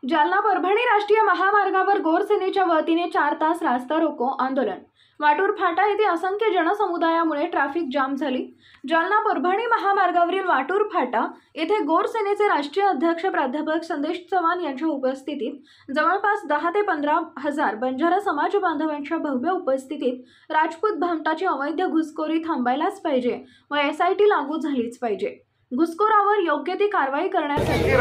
जालना परभणी राष्ट्रीय महामार्गावर गोरसेनेच्या वतीने 4 तास रास्ता रोको आंदोलन। वाटूर फाटा येथे असंख्य जनसमुदायामुळे ट्रॅफिक जाम झाली। जालना परभणी महामार्गावरील वाटूर फाटा येथे गोरसेनेचे राष्ट्रीय अध्यक्ष प्राध्यापक संदेश चव्हाण यांच्या उपस्थितीत जवळपास 10 ते 15 हजार बंजारा समाज बांधवांच्या भव्य उपस्थितीत राजपूत भामटाची अवैध घुसखोरी थांबायलाच पाहिजे व SIT लागू झालीच पाहिजे। घुसखोरावर योग्य ती कारवाई करण्यासाठी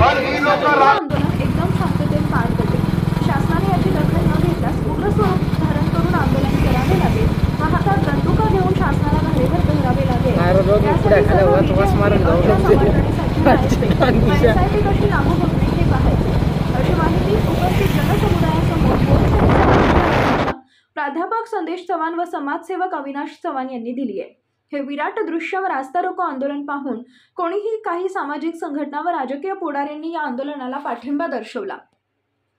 आंदोलन एकदम शांततेत पार पडले। शासनाने याची दखल न घेतल्यास उग्र स्वरूप धारण करून आंदोलन करावे लागेल व हातात बंदुका घेऊन शासनाला घारेवर धरावे लागेल। SIT कशी लागू होते हे पाहायचे अशी माहिती उपस्थित जनसमुदायासमोर प्राध्यापक संदेश चव्हाण व समाजसेवक अविनाश चव्हाण यांनी दिली आहे। हे विराट दृश्य व रास्ता रोको आंदोलन पाहून कोणीही काही सामाजिक संघटना व राजकीय पुढाऱ्यांनी या आंदोलनाला पाठिंबा दर्शवला।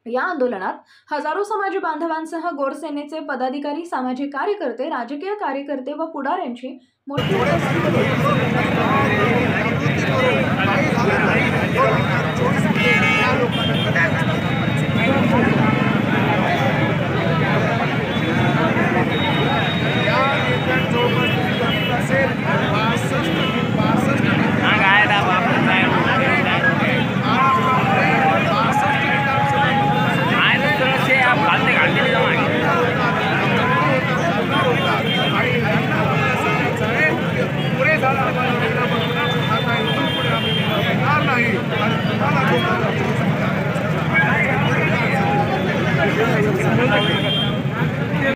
या आंदोलनात हजारो समाज बांधवांसह गोरसेनेचे पदाधिकारी, सामाजिक कार्यकर्ते, राजकीय कार्यकर्ते व पुढाऱ्यांची मोठी